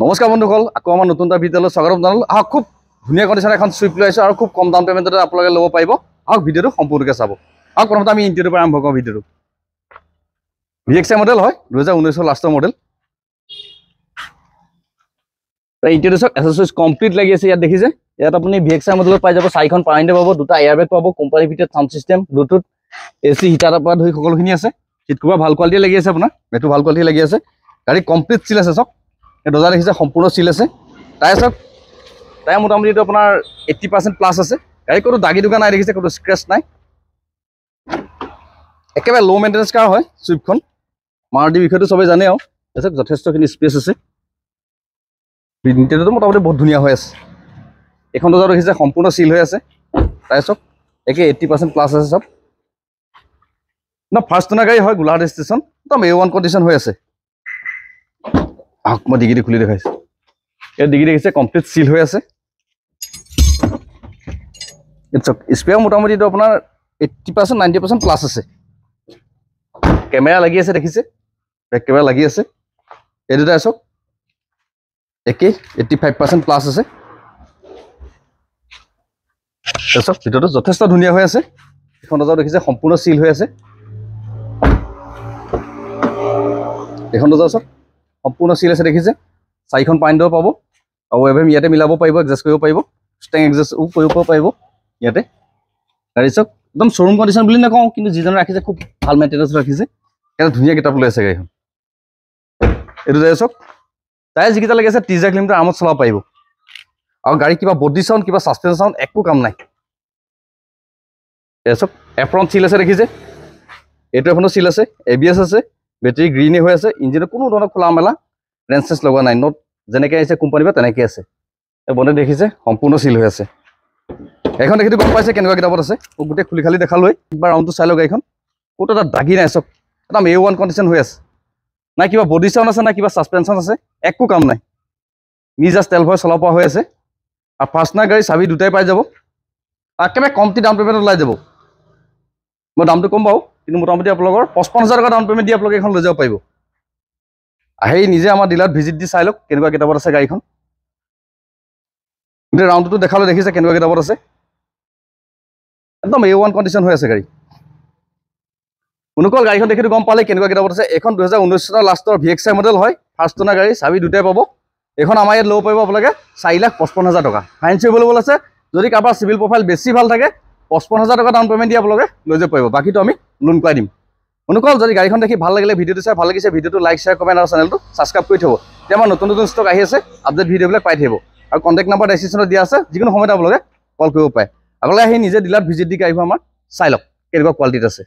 নমস্কাৰ বন্ধুসকল, আকৌ আমাৰ নতুন এটা ভিডিঅ'লৈ স্বাগতম জনালোঁ। আহক, খুব ধুনীয়া কণ্ডিশ্যন এখন চুইফ্ট লৈ আহিছোঁ আৰু খুব কম ডাউন পেমেণ্টতে আপোনালোকে ল'ব পাৰিব। আহক ভিডিঅ'টো সম্পূৰ্ণকৈ চাব। আহক প্ৰথমতে আমি ইণ্টেৰিয়ৰৰ পৰা আৰম্ভ কৰোঁ ভিডিঅ'টো। VXI মডেল হয়, 2019 লাষ্টৰ মডেল। ইণ্টেৰিয়ৰ চাওক, এচেছৰিজ কমপ্লিট লাগি আছে। ইয়াত দেখিছে, ইয়াত আপুনি VXI মডেলত পাই যাব 4খন পাৱাৰ উইণ্ডো পাব, 2টা এয়াৰবেগ পাব, company fitted sound system, Bluetooth, AC হিটাৰৰ পৰা ধৰি সকলোখিনি আছে। চিট কভাৰ ভাল কোৱালিটি লাগি আছে, আপোনাৰ এইটো ভাল কোৱালিটি লাগি আছে। গাড়ী কমপ্লিট চিল আছে চাওক, এই দৰ্জা দেখিছে সম্পূৰ্ণ চিল আছে। টায়াৰ চাওক, টায়াৰ মোটামুটি এইটো আপোনাৰ 80% প্লাছ আছে। গাড়ী ক'তো দাগি দুগা নাই, দেখিছে ক'তো স্ক্ৰেচ নাই। একেবাৰে ল' মেইনটেনেঞ্চ কাৰ হয় চুইফ্টখন। মাৰুতিৰ বিষয়টো চবেই জানে আৰু চাওক, যথেষ্টখিনি স্পেচ আছে। ইণ্টেৰিয়ৰটো মোটামুটি বহুত ধুনীয়া হৈ আছে। এইখন দৰ্জা দেখিছে সম্পূৰ্ণ চিল হৈ আছে। টায়াৰ চাওক, একে 80% প্লাছ আছে চব। ফাৰ্ষ্ট টনাৰ গাড়ী হয়, গোলাঘাট ষ্টেচন, একদম A1 কণ্ডিশ্যন হৈ আছে। আহক মই ডিগিটো খুলি দেখাইছোঁ। এই ডিগি দেখিছে কমপ্লিট চিল হৈ আছে। চাওক, স্পেয়াৰ মোটামুটি এইটো আপোনাৰ 80% 90% প্লাছ আছে। কেমেৰা লাগি আছে, দেখিছে বেক কেমেৰা লাগি আছে। এই দুটা চাওক, একেই 85% প্লাছ আছে। চাওক, ভিতৰটো যথেষ্ট ধুনীয়া হৈ আছে। এইখন দৰ্জা দেখিছে সম্পূৰ্ণ চিল হৈ আছে। এইখন দৰ্জা চাওক সম্পূৰ্ণ চিল আছে, দেখিছে 4খন পাৱাৰ উইণ্ডো পাব আৰু FM ইয়াতে মিলাব পাৰিব, এডজাষ্ট কৰিব পাৰিব, ষ্টেং এডজাষ্ট কৰিব পাৰিব ইয়াতে। গাড়ী চাওক, একদম শ্ব'ৰুম কণ্ডিশ্যন বুলি নকওঁ, কিন্তু যিজনে ৰাখিছে খুব ভাল মেইনটেনেঞ্চ ৰাখিছে। এটা ধুনীয়া কিতাপ লৈ আছে গাড়ীখন। এইটো টায়াৰ চাওক, টায়াৰ যিকেইটা লাগি আছে 30,000 কিলোমিটাৰ আৰামত চলাব পাৰিব। আৰু গাড়ী কিবা বডি চাউণ্ড, কিবা ছাছপেঞ্চন চাউণ্ড একো কাম নাই। এই চাওক, এপ্ৰন চিল আছে, দেখিছে এইটো এখনো চিল আছে। ABS আছে, বেটেৰী গ্ৰীণে হৈ আছে। ইঞ্জিনত কোনো ধৰণৰ খোলা মেলা ৰেঞ্চ চেঞ্চ লগোৱা নাই, নট যেনেকৈ আহিছে কোম্পানীৰ পৰা তেনেকৈ আছে। এই বনে দেখিছে সম্পূৰ্ণ চিল হৈ আছে। এইখন দেখিটো গম পাইছে কেনেকুৱা কিতাপত আছে। মোক গোটেই খুলি খালি দেখালৈ একবাৰ ৰাউণ্ডটো চাই লওক। গাড়ীখন ক'তো এটা দাগি নাই, চব একদম A1 কণ্ডিশ্যন হৈ আছে। নাই কিবা বডি চাউণ্ড আছে, নাই কিবা ছাছপেনশ্যন আছে, একো কাম নাই। নিজা তেল ভৰাই চলাব পৰা হৈ আছে। আৰু ফাৰ্ষ্টনাৰ গাড়ী চাবি দুটাই পাই যাব। একেবাৰে কমটি ডাউন পে'মেণ্ট ওলাই যাব। মই দামটো কম বাৰু, কিন্তু মোটামুটি আপোনালোকৰ 55,000 টকা ডাউন পে'মেণ্ট দি আপোনালোকে এখন লৈ যাব পাৰিব। আহি নিজে আমাৰ ডিলাৰত ভিজিট দি চাই লওক কেনেকুৱা কিতাপত আছে গাড়ীখন। কিন্তু ৰাউণ্ডটো দেখালৈ দেখিছে কেনেকুৱা কিতাপত আছে। একদম A1 কণ্ডিশ্যন হৈ আছে গাড়ী। অনুকল গাড়ীখন দেখিটো গম পালে কেনেকুৱা কিতাপত আছে। এইখন 2019 চনৰ লাষ্টৰ VXI মডেল হয়, ফাৰ্ষ্ট টনাৰ গাড়ী, চাবি দুটাই পাব। এইখন আমাৰ ইয়াত ল'ব পাৰিব আপোনালোকে 4,55,000 টকা। ফাইনেন্স এভেইলেবল আছে। যদি কাৰোবাৰ চিভিল প্ৰফাইল বেছি ভাল থাকে 55,000 টকা ডাউন পে'মেণ্ট দি আপোনালোকে লৈ যাব পাৰিব। বাকীটো আমি লোন কৰাই দিম। অনুকল যদি গাড়ীখন দেখি ভাল লাগিলে, ভিডিঅ'টো চাই ভাল লাগিছে, ভিডিঅ'টো লাইক, শ্বেয়াৰ, কমেণ্ট আৰু চেনেলটো ছাবস্ক্ৰাইব কৰি থ'ব। তেতিয়া আমাৰ নতুন নতুন ষ্টক আহি আছে, আপডেট ভিডিঅ'বিলাক পাই থাকিব। আৰু কণ্টেক্ট নম্বৰ ডেছক্ৰিপশ্যনত দিয়া আছে, যিকোনো সময়তে আপোনালোকে কল কৰিব পাৰে। আপোনালোকে আহি নিজে ডিলাৰত ভিজিট দি গাড়ীখন আমাৰ চাই লওক কেনেকুৱা কোৱালিটিত আছে।